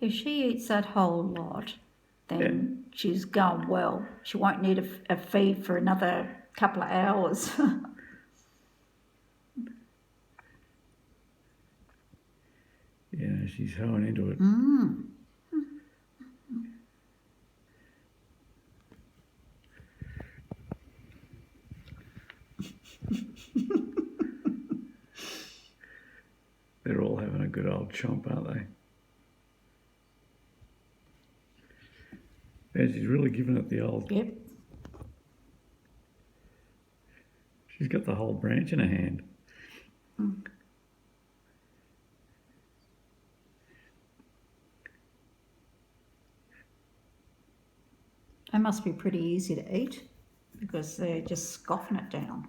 If she eats that whole lot, then she's going well. She won't need a feed for another couple of hours. Yeah, she's hoeing into it. They're all having a good old chomp, aren't they? Yeah, she's really giving it the old... Yep. She's got the whole branch in her hand. They must be pretty easy to eat because they're just scoffing it down.